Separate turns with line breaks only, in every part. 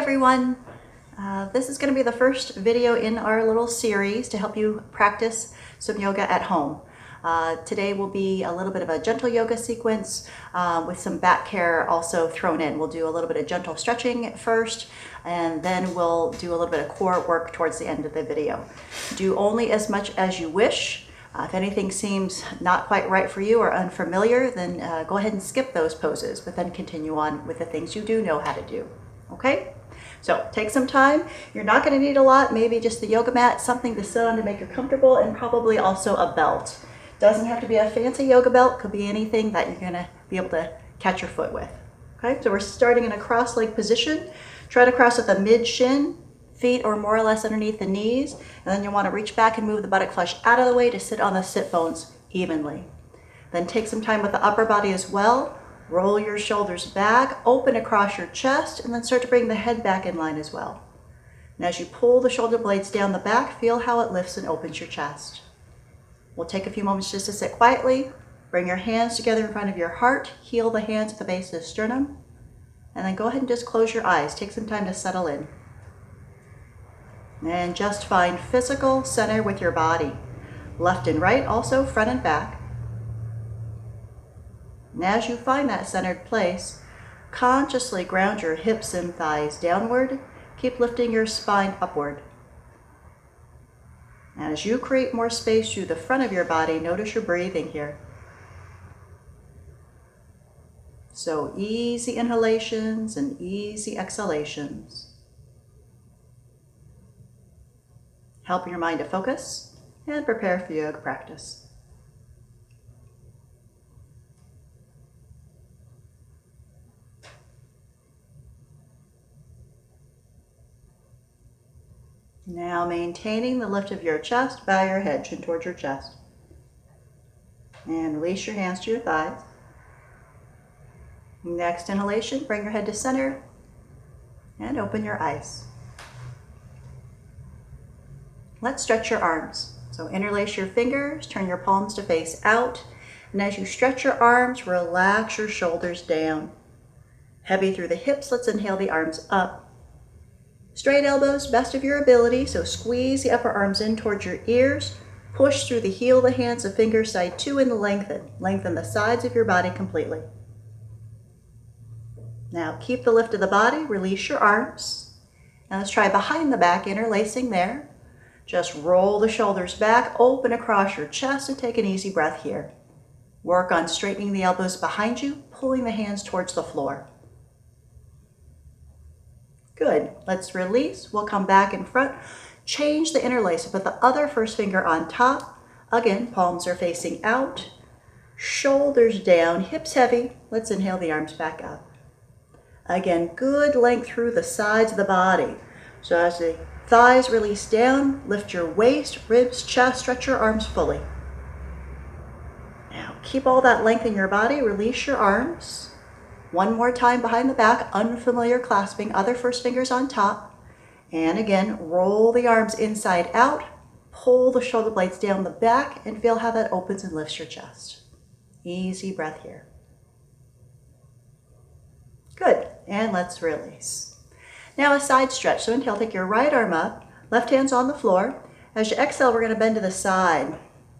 everyone. This is going to be the first video in our little series to help you practice some yoga at home. Today will be a little bit of a gentle yoga sequence with some back care also thrown in. We'll do a little bit of gentle stretching first, and then we'll do a little bit of core work towards the end of the video. Do only as much as you wish. If anything seems not quite right for you or unfamiliar, then go ahead and skip those poses, but then continue on with the things you do know how to do. Okay? So take some time. You're not going to need a lot, maybe just the yoga mat, something to sit on to make you comfortable, and probably also a belt. Doesn't have to be a fancy yoga belt, could be anything that you're going to be able to catch your foot with. Okay, so we're starting in a cross-leg position. Try to cross at the mid-shin, feet are more or less underneath the knees, and then you want to reach back and move the buttock flesh out of the way to sit on the sit bones evenly. Then take some time with the upper body as well. Roll your shoulders back, open across your chest, and then start to bring the head back in line as well. And as you pull the shoulder blades down the back, feel how it lifts and opens your chest. We'll take a few moments just to sit quietly. Bring your hands together in front of your heart, heel the hands at the base of the sternum, and then go ahead and just close your eyes. Take some time to settle in. And just find physical center with your body. Left and right, also front and back. And as you find that centered place, consciously ground your hips and thighs downward. Keep lifting your spine upward. And as you create more space through the front of your body, notice your breathing here. So easy inhalations and easy exhalations. Help your mind to focus and prepare for yoga practice. Now maintaining the lift of your chest, bow your head, chin towards your chest. And release your hands to your thighs. Next inhalation, bring your head to center and open your eyes. Let's stretch your arms. So interlace your fingers, turn your palms to face out, and as you stretch your arms, relax your shoulders down. Heavy through the hips, let's inhale the arms up. Straight elbows, best of your ability, so squeeze the upper arms in towards your ears, push through the heel of the hands of fingers side two and lengthen. Lengthen the sides of your body completely. Now keep the lift of the body, release your arms. Now let's try behind the back, interlacing there. Just roll the shoulders back, open across your chest, and take an easy breath here. Work on straightening the elbows behind you, pulling the hands towards the floor. Good. Let's release. We'll come back in front. Change the interlace. Put the other first finger on top. Again, palms are facing out. Shoulders down, hips heavy. Let's inhale the arms back up. Again, good length through the sides of the body. So as the thighs release down, lift your waist, ribs, chest, stretch your arms fully. Now keep all that length in your body. Release your arms. One more time behind the back, unfamiliar clasping, other first fingers on top. And again, roll the arms inside out, pull the shoulder blades down the back, and feel how that opens and lifts your chest. Easy breath here. Good, and let's release. Now a side stretch, so inhale, take your right arm up, left hand's on the floor. As you exhale, we're gonna bend to the side.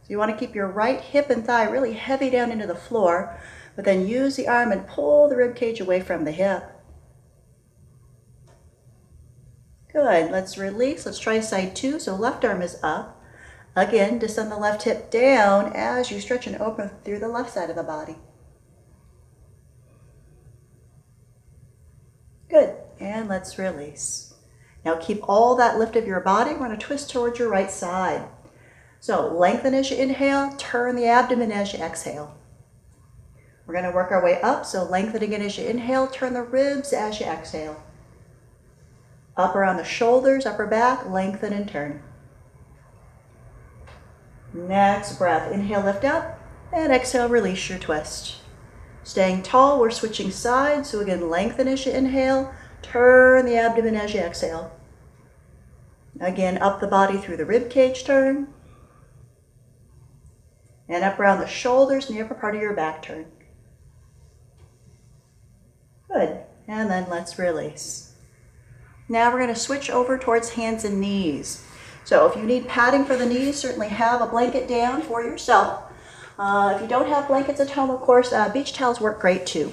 So you wanna keep your right hip and thigh really heavy down into the floor, but then use the arm and pull the rib cage away from the hip. Good, let's release. Let's try side two. So left arm is up. Again, descend the left hip down as you stretch and open through the left side of the body. Good, and let's release. Now keep all that lift of your body. We're going to twist towards your right side. So lengthen as you inhale, turn the abdomen as you exhale. We're going to work our way up, so lengthen again as you inhale, turn the ribs as you exhale. Up around the shoulders, upper back, lengthen and turn. Next breath, inhale, lift up, and exhale, release your twist. Staying tall, we're switching sides, so again, lengthen as you inhale, turn the abdomen as you exhale. Again, up the body through the rib cage turn, and up around the shoulders and the upper part of your back turn. Good. And then let's release. Now we're going to switch over towards hands and knees. So if you need padding for the knees, certainly have a blanket down for yourself. If you don't have blankets at home, of course, beach towels work great too.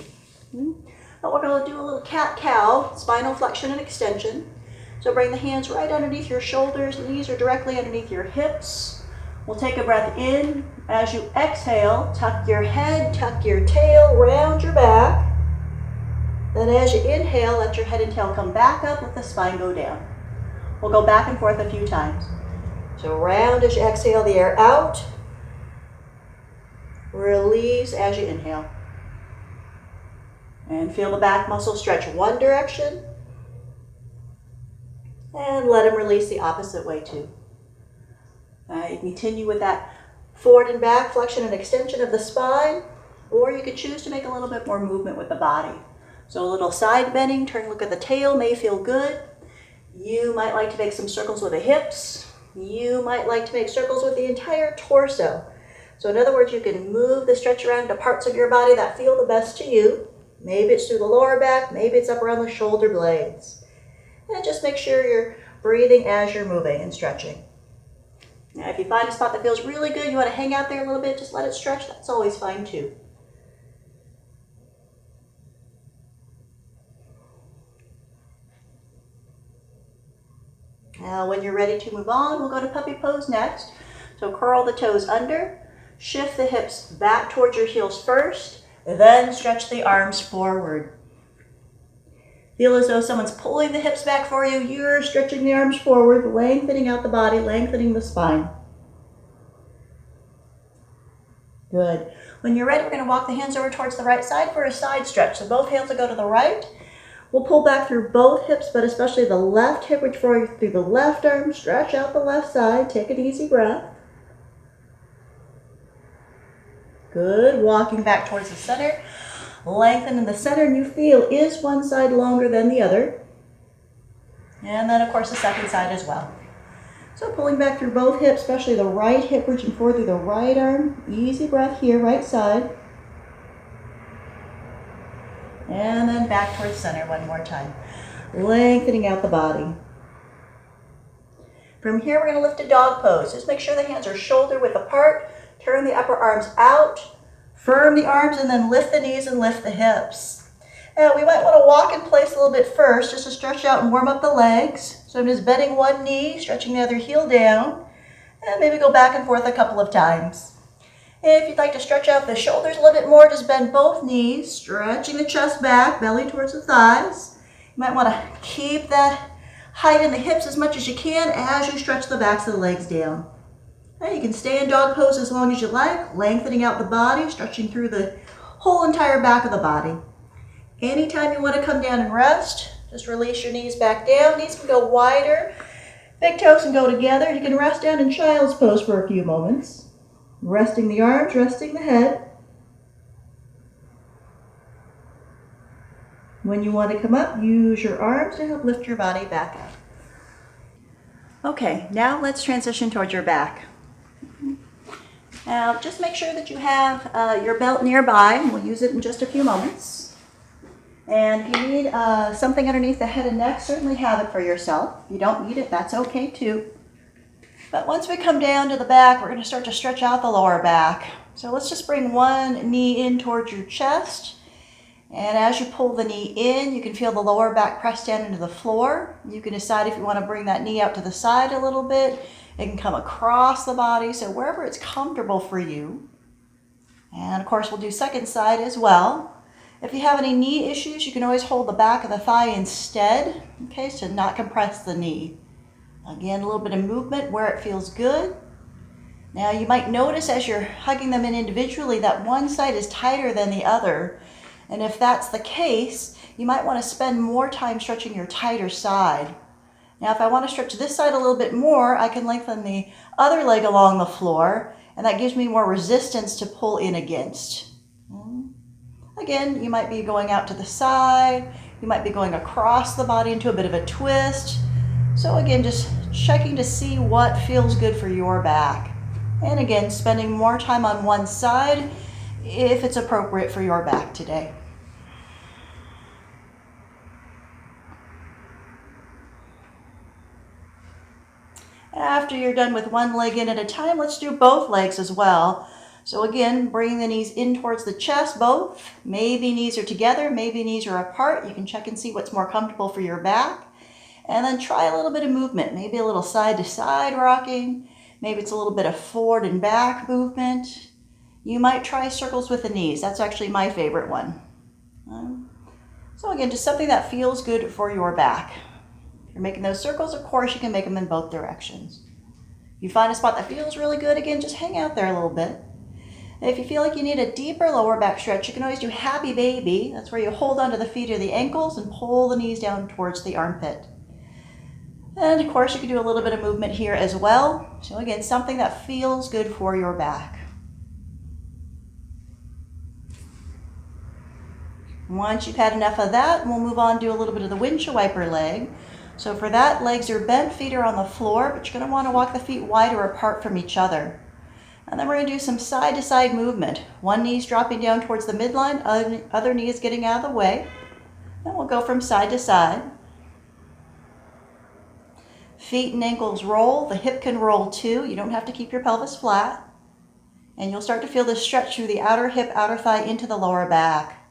But we're going to do a little cat-cow, spinal flexion and extension. So bring the hands right underneath your shoulders, knees are directly underneath your hips. We'll take a breath in. As you exhale, tuck your head, tuck your tail, round your back. Then as you inhale, let your head and tail come back up, let the spine go down. We'll go back and forth a few times. So round as you exhale the air out. Release as you inhale. And feel the back muscle stretch one direction. And let them release the opposite way too. You can continue with that forward and back flexion and extension of the spine, or you could choose to make a little bit more movement with the body. So a little side bending, turn, look at the tail, may feel good. You might like to make some circles with the hips. You might like to make circles with the entire torso. So in other words, you can move the stretch around to parts of your body that feel the best to you. Maybe it's through the lower back, maybe it's up around the shoulder blades. And just make sure you're breathing as you're moving and stretching. Now if you find a spot that feels really good, you want to hang out there a little bit, just let it stretch, that's always fine too. Now when you're ready to move on, we'll go to puppy pose next. So curl the toes under, shift the hips back towards your heels first, then stretch the arms forward. Feel as though someone's pulling the hips back for you, you're stretching the arms forward, lengthening out the body, lengthening the spine. Good. When you're ready, we're going to walk the hands over towards the right side for a side stretch. So both hands will go to the right. We'll pull back through both hips, but especially the left hip, reach forward through the left arm, stretch out the left side, take an easy breath. Good, walking back towards the center, lengthen in the center, and you feel, is one side longer than the other? And then of course the second side as well. So pulling back through both hips, especially the right hip, reaching forward through the right arm, easy breath here, right side. And then back towards center one more time. Lengthening out the body. From here, we're going to lift a dog pose. Just make sure the hands are shoulder width apart. Turn the upper arms out. Firm the arms and then lift the knees and lift the hips. Now, we might want to walk in place a little bit first just to stretch out and warm up the legs. So I'm just bending one knee, stretching the other heel down, and maybe go back and forth a couple of times. If you'd like to stretch out the shoulders a little bit more, just bend both knees, stretching the chest back, belly towards the thighs. You might want to keep that height in the hips as much as you can as you stretch the backs of the legs down. Now you can stay in dog pose as long as you like, lengthening out the body, stretching through the whole entire back of the body. Anytime you want to come down and rest, just release your knees back down. Knees can go wider, big toes can go together. You can rest down in child's pose for a few moments. Resting the arms, resting the head. When you want to come up, use your arms to help lift your body back up. Okay, now let's transition towards your back. Now just make sure that you have your belt nearby. We'll use it in just a few moments. And if you need something underneath the head and neck, certainly have it for yourself. If you don't need it, that's okay too. But once we come down to the back, we're going to start to stretch out the lower back. So let's just bring one knee in towards your chest. And as you pull the knee in, you can feel the lower back press down into the floor. You can decide if you want to bring that knee out to the side a little bit. It can come across the body, so wherever it's comfortable for you. And of course, we'll do second side as well. If you have any knee issues, you can always hold the back of the thigh instead, okay, to not compress the knee. Again, a little bit of movement where it feels good. Now you might notice as you're hugging them in individually that one side is tighter than the other. And if that's the case, you might want to spend more time stretching your tighter side. Now if I want to stretch this side a little bit more, I can lengthen the other leg along the floor, and that gives me more resistance to pull in against. Again, you might be going out to the side, you might be going across the body into a bit of a twist. So again, just checking to see what feels good for your back. And again, spending more time on one side if it's appropriate for your back today. After you're done with one leg in at a time, let's do both legs as well. So again, bring the knees in towards the chest, both. Maybe knees are together, maybe knees are apart. You can check and see what's more comfortable for your back. And then try a little bit of movement, maybe a little side to side rocking. Maybe it's a little bit of forward and back movement. You might try circles with the knees. That's actually my favorite one. So again, just something that feels good for your back. If you're making those circles, of course, you can make them in both directions. If you find a spot that feels really good, again, just hang out there a little bit. And if you feel like you need a deeper lower back stretch, you can always do happy baby. That's where you hold onto the feet or the ankles and pull the knees down towards the armpit. And of course, you can do a little bit of movement here as well. So again, something that feels good for your back. Once you've had enough of that, we'll move on to a little bit of the windshield wiper leg. So for that, legs are bent, feet are on the floor, but you're going to want to walk the feet wider apart from each other. And then we're going to do some side-to-side movement. One knee's dropping down towards the midline, other knee is getting out of the way. Then we'll go from side to side. Feet and ankles roll. The hip can roll too. You don't have to keep your pelvis flat. And you'll start to feel this stretch through the outer hip, outer thigh into the lower back.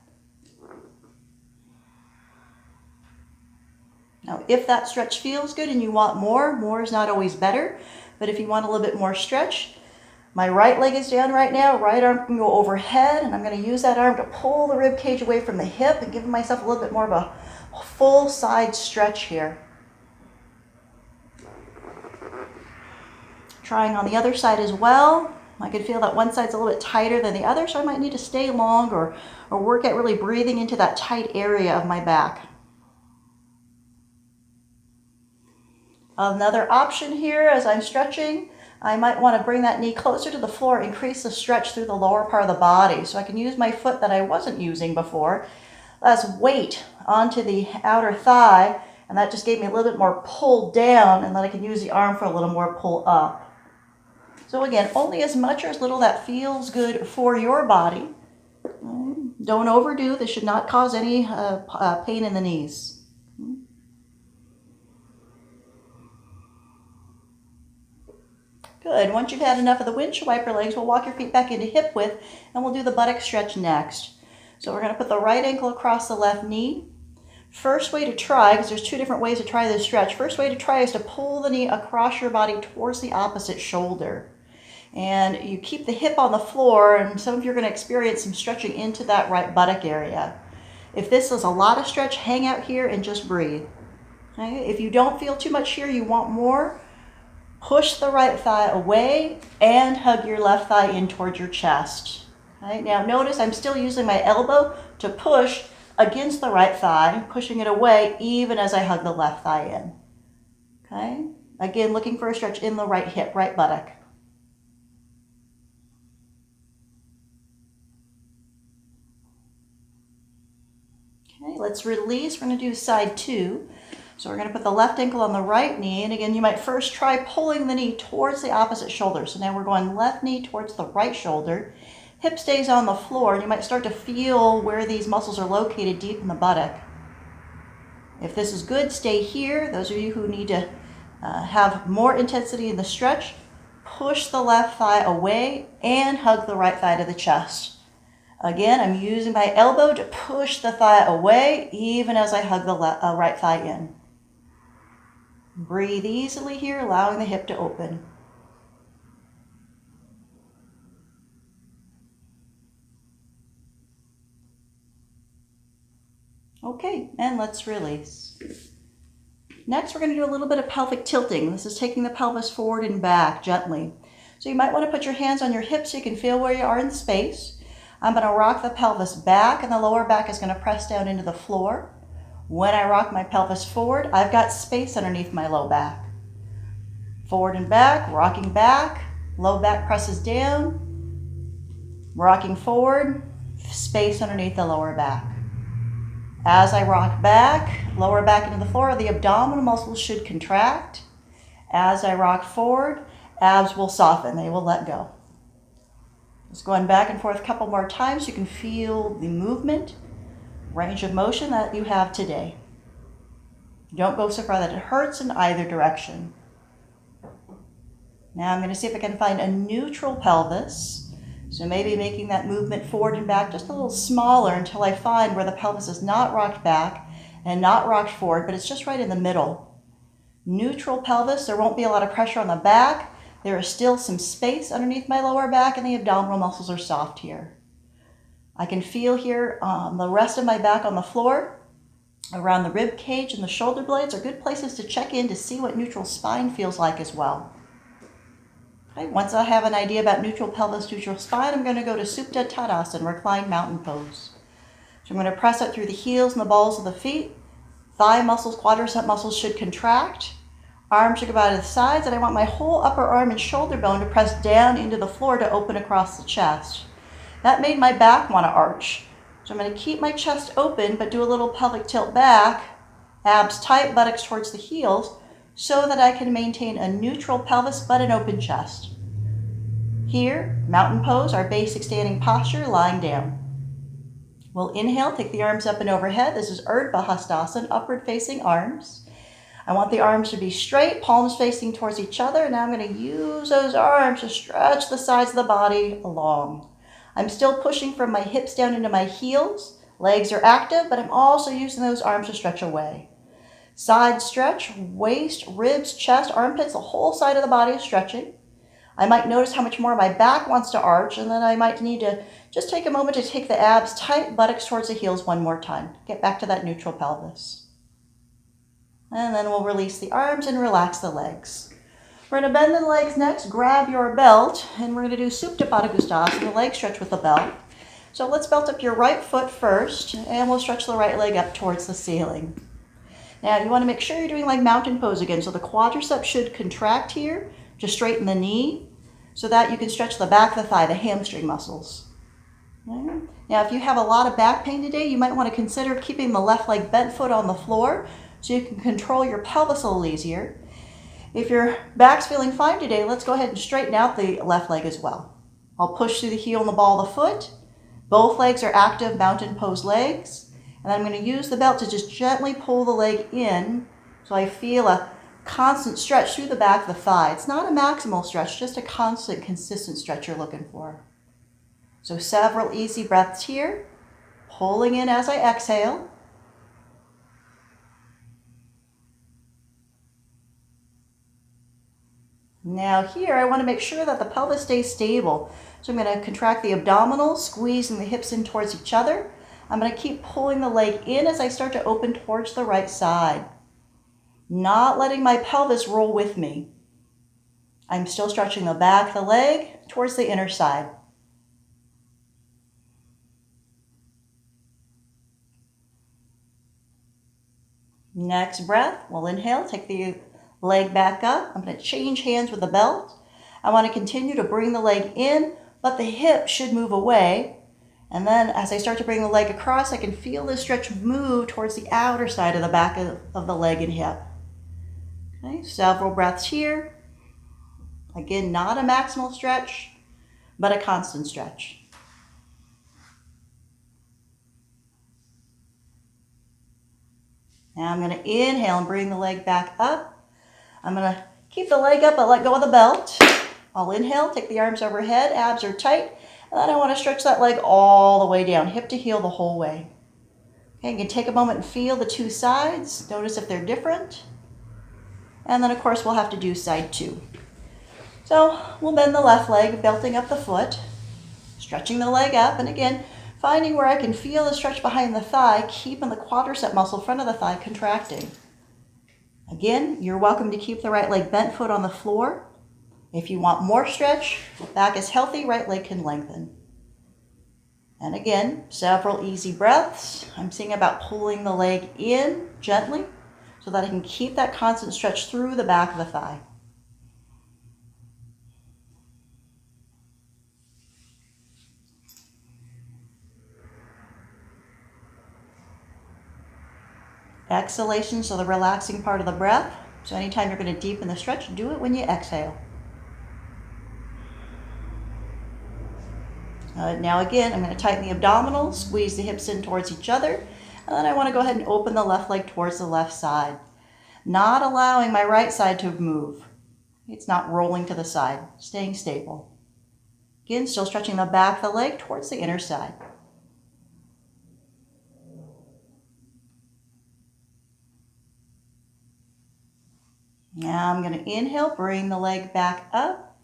Now, if that stretch feels good and you want more is not always better, but if you want a little bit more stretch, my right leg is down right now, right arm can go overhead, and I'm going to use that arm to pull the rib cage away from the hip and give myself a little bit more of a full side stretch here. Trying on the other side as well. I can feel that one side's a little bit tighter than the other, so I might need to stay long or work at really breathing into that tight area of my back. Another option here as I'm stretching, I might want to bring that knee closer to the floor, increase the stretch through the lower part of the body. So I can use my foot that I wasn't using before as weight onto the outer thigh, and that just gave me a little bit more pull down, and then I can use the arm for a little more pull up. So again, only as much or as little that feels good for your body. Don't overdo. This should not cause any pain in the knees. Good. Once you've had enough of the windshield wiper legs, we'll walk your feet back into hip width, and we'll do the buttock stretch next. So we're going to put the right ankle across the left knee. First way to try, because there's two different ways to try this stretch. First way to try is to pull the knee across your body towards the opposite shoulder. And you keep the hip on the floor, and some of you are going to experience some stretching into that right buttock area. If this is a lot of stretch, hang out here and just breathe. Okay? If you don't feel too much here, you want more, push the right thigh away and hug your left thigh in towards your chest. Okay? Now notice I'm still using my elbow to push against the right thigh, pushing it away even as I hug the left thigh in. Okay? Again, looking for a stretch in the right hip, right buttock. Okay, let's release. We're going to do side two. So we're going to put the left ankle on the right knee, and again, you might first try pulling the knee towards the opposite shoulder. So now we're going left knee towards the right shoulder. Hip stays on the floor, and you might start to feel where these muscles are located deep in the buttock. If this is good, stay here. Those of you who need to have more intensity in the stretch, push the left thigh away and hug the right thigh to the chest. Again, I'm using my elbow to push the thigh away even as I hug the right thigh in. Breathe easily here, allowing the hip to open. Okay, and let's release. Next, we're going to do a little bit of pelvic tilting. This is taking the pelvis forward and back gently. So you might want to put your hands on your hips so you can feel where you are in space. I'm going to rock the pelvis back, and the lower back is going to press down into the floor. When I rock my pelvis forward, I've got space underneath my low back. Forward and back, rocking back, low back presses down, rocking forward, space underneath the lower back. As I rock back, lower back into the floor, the abdominal muscles should contract. As I rock forward, abs will soften, they will let go. Just going back and forth a couple more times, you can feel the movement, range of motion that you have today. Don't go so far that it hurts in either direction. Now I'm going to see if I can find a neutral pelvis. So maybe making that movement forward and back just a little smaller until I find where the pelvis is not rocked back and not rocked forward, but it's just right in the middle. Neutral pelvis, there won't be a lot of pressure on the back. There is still some space underneath my lower back and the abdominal muscles are soft here. I can feel here the rest of my back on the floor. Around the rib cage and the shoulder blades are good places to check in to see what neutral spine feels like as well. Okay, once I have an idea about neutral pelvis, neutral spine, I'm going to go to Supta Tadasana, reclined mountain pose. So I'm going to press up through the heels and the balls of the feet. Thigh muscles, quadricep muscles should contract. Arms should go out to the sides, and I want my whole upper arm and shoulder bone to press down into the floor to open across the chest. That made my back want to arch. So I'm going to keep my chest open, but do a little pelvic tilt back, abs tight, buttocks towards the heels, so that I can maintain a neutral pelvis but an open chest. Here, mountain pose, our basic standing posture, lying down. We'll inhale, take the arms up and overhead. This is Urdhva Hastasana, upward facing arms. I want the arms to be straight, palms facing towards each other. Now I'm going to use those arms to stretch the sides of the body along. I'm still pushing from my hips down into my heels. Legs are active, but I'm also using those arms to stretch away. Side stretch, waist, ribs, chest, armpits, the whole side of the body is stretching. I might notice how much more my back wants to arch, and then I might need to just take a moment to take the abs tight, buttocks towards the heels one more time. Get back to that neutral pelvis. And then we'll release the arms and relax the legs. We're going to bend the legs next, grab your belt, and we're going to do Supta Padangusthasana, the leg stretch with the belt. So let's belt up your right foot first, and we'll stretch the right leg up towards the ceiling. Now you want to make sure you're doing like mountain pose again, so the quadricep should contract here to straighten the knee, so that you can stretch the back of the thigh, the hamstring muscles. Okay. Now if you have a lot of back pain today, you might want to consider keeping the left leg bent foot on the floor so you can control your pelvis a little easier. If your back's feeling fine today, let's go ahead and straighten out the left leg as well. I'll push through the heel and the ball of the foot. Both legs are active mountain pose legs. And I'm going to use the belt to just gently pull the leg in so I feel a constant stretch through the back of the thigh. It's not a maximal stretch, just a constant, consistent stretch you're looking for. So several easy breaths here, pulling in as I exhale. Now here, I want to make sure that the pelvis stays stable. So I'm going to contract the abdominals, squeezing the hips in towards each other. I'm going to keep pulling the leg in as I start to open towards the right side. Not letting my pelvis roll with me. I'm still stretching the back of the leg towards the inner side. Next breath, we'll inhale, take the leg back up. I'm going to change hands with the belt. I want to continue to bring the leg in, but the hip should move away. And then as I start to bring the leg across, I can feel this stretch move towards the outer side of the back of the leg and hip. Okay, several breaths here. Again, not a maximal stretch, but a constant stretch. Now I'm going to inhale and bring the leg back up. I'm going to keep the leg up, but let go of the belt. I'll inhale, take the arms overhead, abs are tight, and then I want to stretch that leg all the way down, hip to heel the whole way. Okay, you can take a moment and feel the two sides. Notice if they're different. And then of course we'll have to do side two. So we'll bend the left leg, belting up the foot, stretching the leg up, and again, finding where I can feel the stretch behind the thigh, keeping the quadricep muscle front of the thigh contracting. Again, you're welcome to keep the right leg bent foot on the floor. If you want more stretch, back is healthy, right leg can lengthen. And again, several easy breaths. I'm thinking about pulling the leg in gently so that I can keep that constant stretch through the back of the thigh. Exhalation, so the relaxing part of the breath. So anytime you're going to deepen the stretch, do it when you exhale. Now again, I'm going to tighten the abdominals, squeeze the hips in towards each other, and then I want to go ahead and open the left leg towards the left side, not allowing my right side to move. It's not rolling to the side, staying stable. Again, still stretching the back of the leg towards the inner side. Now I'm going to inhale, bring the leg back up,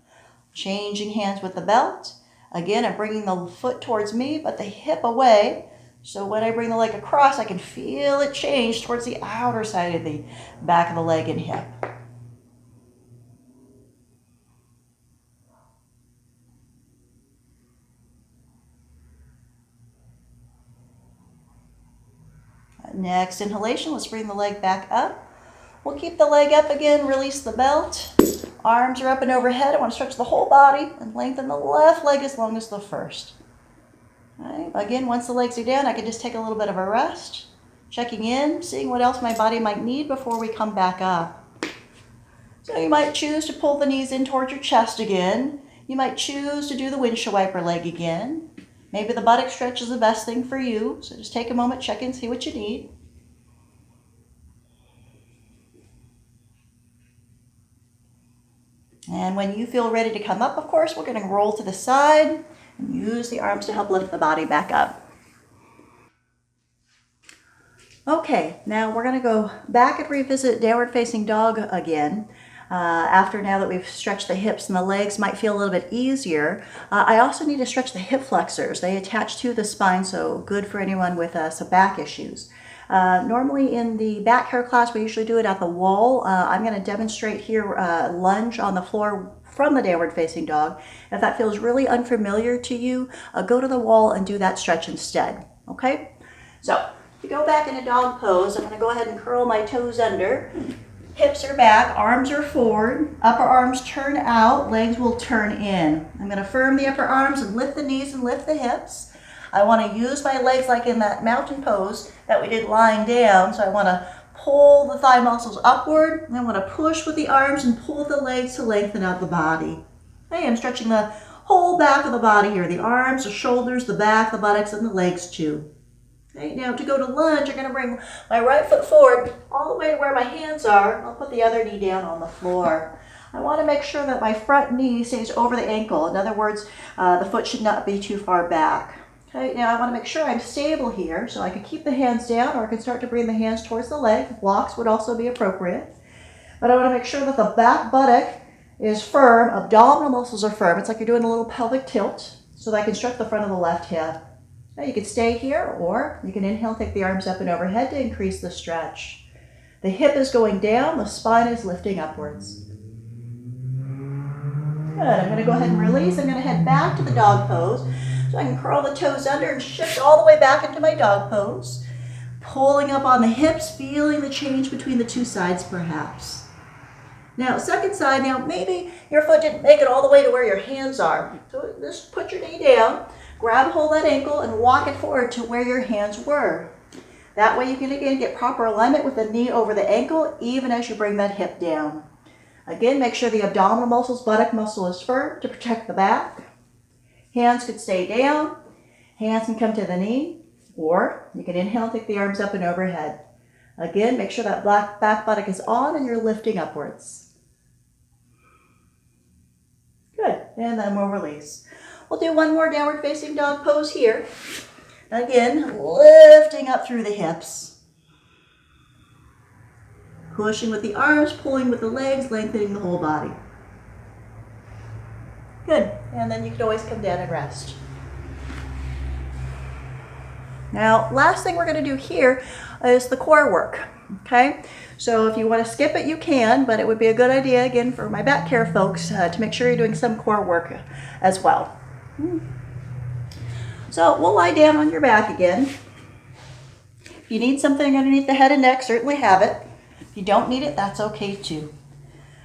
changing hands with the belt. Again, I'm bringing the foot towards me, but the hip away. So when I bring the leg across, I can feel it change towards the outer side of the back of the leg and hip. Next inhalation, let's bring the leg back up. We'll keep the leg up again, release the belt. Arms are up and overhead. I want to stretch the whole body and lengthen the left leg as long as the first. Right. Again, once the legs are down, I can just take a little bit of a rest, checking in, seeing what else my body might need before we come back up. So you might choose to pull the knees in towards your chest again. You might choose to do the windshield wiper leg again. Maybe the buttock stretch is the best thing for you. So just take a moment, check in, see what you need. And when you feel ready to come up, of course, we're going to roll to the side and use the arms to help lift the body back up. Okay, now we're going to go back and revisit downward facing dog again. After now that we've stretched the hips and the legs might feel a little bit easier. I also need to stretch the hip flexors. They attach to the spine, so good for anyone with some back issues. Normally in the BackCare class, we usually do it at the wall. I'm going to demonstrate here lunge on the floor from the downward facing dog. If that feels really unfamiliar to you, go to the wall and do that stretch instead. Okay? So, to go back into dog pose, I'm going to go ahead and curl my toes under. Hips are back, arms are forward, upper arms turn out, legs will turn in. I'm going to firm the upper arms and lift the knees and lift the hips. I want to use my legs like in that mountain pose that we did lying down. So I want to pull the thigh muscles upward, and I want to push with the arms and pull the legs to lengthen out the body. I am stretching the whole back of the body here, the arms, the shoulders, the back, the buttocks, and the legs too. Okay, now to go to lunge, I'm going to bring my right foot forward all the way to where my hands are. I'll put the other knee down on the floor. I want to make sure that my front knee stays over the ankle. In other words, the foot should not be too far back. Okay, now I want to make sure I'm stable here, so I can keep the hands down, or I can start to bring the hands towards the leg. Blocks would also be appropriate. But I want to make sure that the back buttock is firm, abdominal muscles are firm. It's like you're doing a little pelvic tilt, so that I can stretch the front of the left hip. Now you can stay here, or you can inhale, take the arms up and overhead to increase the stretch. The hip is going down, the spine is lifting upwards. Good, I'm going to go ahead and release. I'm going to head back to the dog pose. So I can curl the toes under and shift all the way back into my dog pose. Pulling up on the hips, feeling the change between the two sides perhaps. Now, second side, now maybe your foot didn't make it all the way to where your hands are. So just put your knee down, grab hold of that ankle and walk it forward to where your hands were. That way you can again get proper alignment with the knee over the ankle even as you bring that hip down. Again, make sure the abdominal muscles, buttock muscle is firm to protect the back. Hands could stay down, hands can come to the knee, or you can inhale and take the arms up and overhead. Again, make sure that back buttock is on and you're lifting upwards. Good, and then we'll release. We'll do one more downward facing dog pose here. Again, lifting up through the hips. Pushing with the arms, pulling with the legs, lengthening the whole body. Good, and then you can always come down and rest. Now, last thing we're going to do here is the core work, okay? So if you want to skip it, you can, but it would be a good idea, again, for my BackCare folks to make sure you're doing some core work as well. So we'll lie down on your back again. If you need something underneath the head and neck, certainly have it. If you don't need it, that's okay too.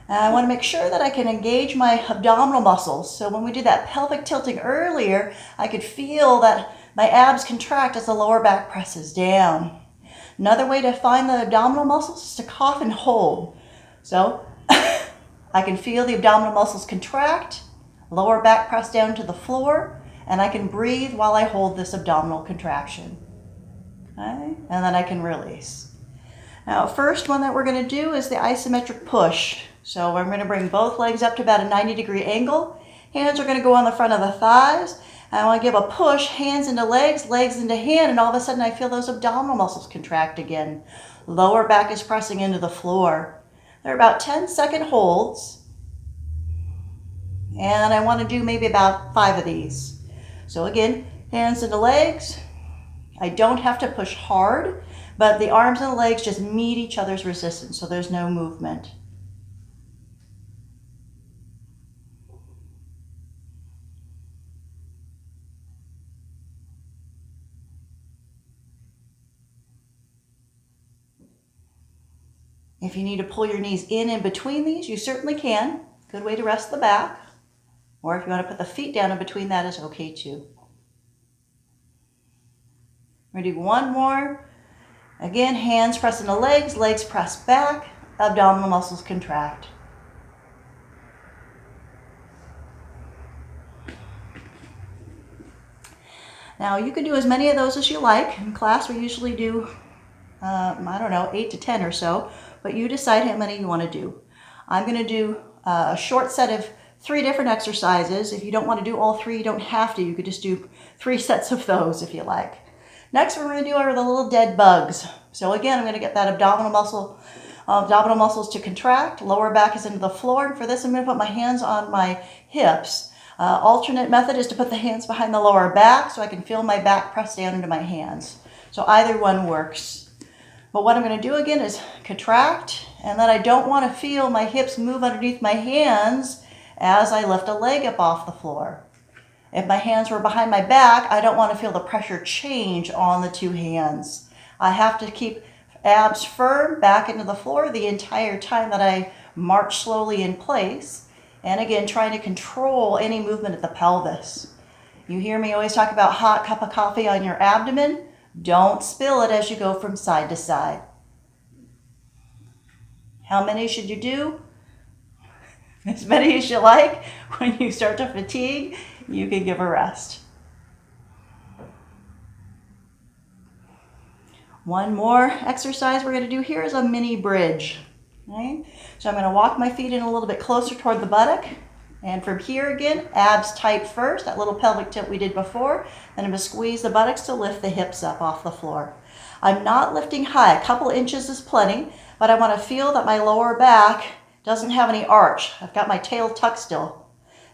I want to make sure that I can engage my abdominal muscles. So when we did that pelvic tilting earlier, I could feel that my abs contract as the lower back presses down. Another way to find the abdominal muscles is to cough and hold. So I can feel the abdominal muscles contract, lower back press down to the floor, and I can breathe while I hold this abdominal contraction. Okay? And then I can release. Now, first one that we're going to do is the isometric push. So I'm going to bring both legs up to about a 90-degree angle. Hands are going to go on the front of the thighs. I want to give a push, hands into legs, legs into hand, and all of a sudden I feel those abdominal muscles contract again. Lower back is pressing into the floor. They're about 10-second holds. And I want to do maybe about 5 of these. So again, hands into legs. I don't have to push hard, but the arms and the legs just meet each other's resistance, so there's no movement. If you need to pull your knees in between these, you certainly can. Good way to rest the back. Or if you want to put the feet down in between, that is okay too. We're going to do one more. Again, hands press into legs, legs press back, abdominal muscles contract. Now you can do as many of those as you like. In class we usually do, 8 to 10 or so, but you decide how many you want to do. I'm going to do a short set of 3 different exercises. If you don't want to do all 3, you don't have to. You could just do 3 sets of those if you like. Next, we're going to do the little dead bugs. So again, I'm going to get that abdominal muscles to contract. Lower back is into the floor. And for this, I'm going to put my hands on my hips. Alternate method is to put the hands behind the lower back so I can feel my back press down into my hands. So either one works. But what I'm going to do again is contract, and then I don't want to feel my hips move underneath my hands as I lift a leg up off the floor. If my hands were behind my back, I don't want to feel the pressure change on the 2 hands. I have to keep abs firm back into the floor the entire time that I march slowly in place. And again, trying to control any movement of the pelvis. You hear me always talk about hot cup of coffee on your abdomen. Don't spill it as you go from side to side. How many should you do? As many as you like. When you start to fatigue, you can give a rest. One more exercise we're going to do here is a mini bridge. Okay? So I'm going to walk my feet in a little bit closer toward the buttock. And from here again, abs tight first, that little pelvic tilt we did before. Then I'm going to squeeze the buttocks to lift the hips up off the floor. I'm not lifting high. A couple inches is plenty, but I want to feel that my lower back doesn't have any arch. I've got my tail tucked still.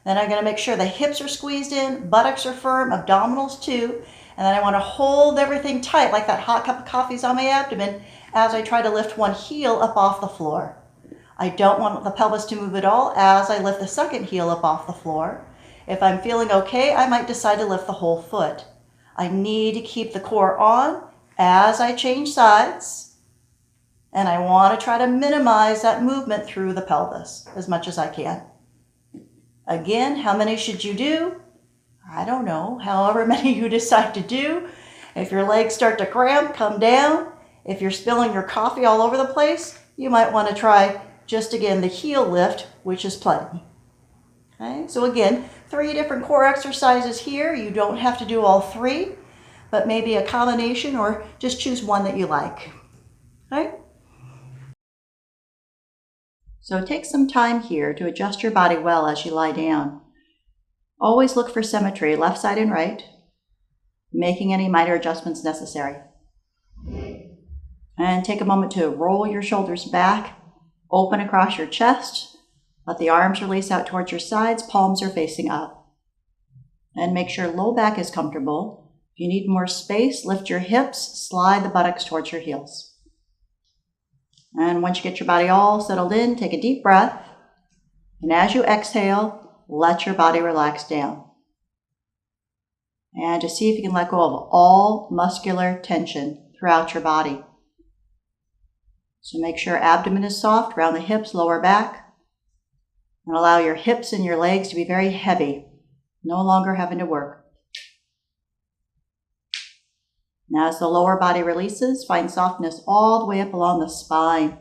Then I'm going to make sure the hips are squeezed in, buttocks are firm, abdominals too. And then I want to hold everything tight like that hot cup of coffee is on my abdomen as I try to lift one heel up off the floor. I don't want the pelvis to move at all as I lift the second heel up off the floor. If I'm feeling okay, I might decide to lift the whole foot. I need to keep the core on as I change sides. And I want to try to minimize that movement through the pelvis as much as I can. Again, how many should you do? I don't know, however many you decide to do. If your legs start to cramp, come down. If you're spilling your coffee all over the place, you might want to try just again the heel lift, which is plenty. Okay, so again, 3 different core exercises here. You don't have to do all 3, but maybe a combination or just choose one that you like. Okay? So take some time here to adjust your body well as you lie down. Always look for symmetry, left side and right, making any minor adjustments necessary. And take a moment to roll your shoulders back, open across your chest, let the arms release out towards your sides, palms are facing up. And make sure low back is comfortable. If you need more space, lift your hips, slide the buttocks towards your heels. And once you get your body all settled in, take a deep breath. And as you exhale, let your body relax down. And just see if you can let go of all muscular tension throughout your body. So make sure abdomen is soft around the hips, lower back. And allow your hips and your legs to be very heavy, no longer having to work. Now as the lower body releases, find softness all the way up along the spine.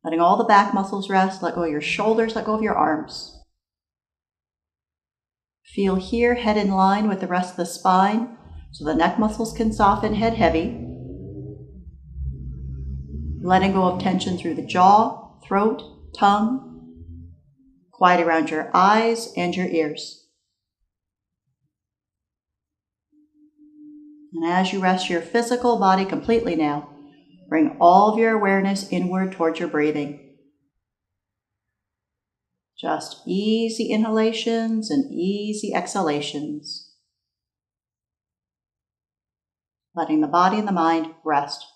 Letting all the back muscles rest, let go of your shoulders, let go of your arms. Feel here, head in line with the rest of the spine, so the neck muscles can soften, head heavy. Letting go of tension through the jaw, throat, tongue, quiet around your eyes and your ears. And as you rest your physical body completely now, bring all of your awareness inward towards your breathing. Just easy inhalations and easy exhalations. Letting the body and the mind rest.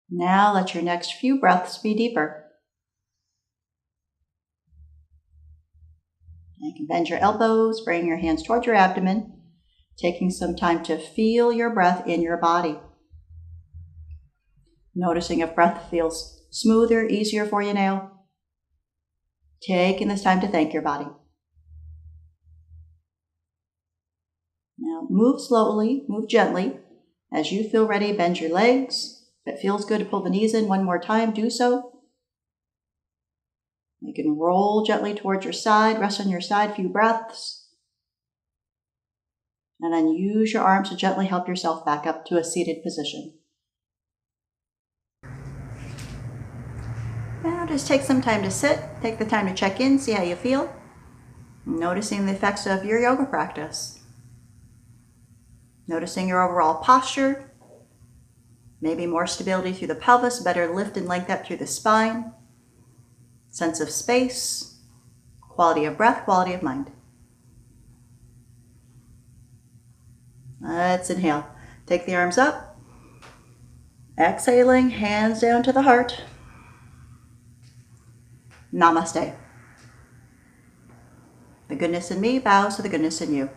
Now let your next few breaths be deeper. You can bend your elbows, bring your hands towards your abdomen, taking some time to feel your breath in your body. Noticing if breath feels smoother, easier for you now. Taking this time to thank your body. Now move slowly, move gently. As you feel ready, bend your legs. If it feels good to pull the knees in one more time, do so. You can roll gently towards your side, rest on your side, a few breaths. And then use your arms to gently help yourself back up to a seated position. Now just take some time to sit, take the time to check in, see how you feel. Noticing the effects of your yoga practice. Noticing your overall posture. Maybe more stability through the pelvis, better lift and length up through the spine. Sense of space, quality of breath, quality of mind. Let's inhale. Take the arms up. Exhaling, hands down to the heart. Namaste. The goodness in me bows to the goodness in you.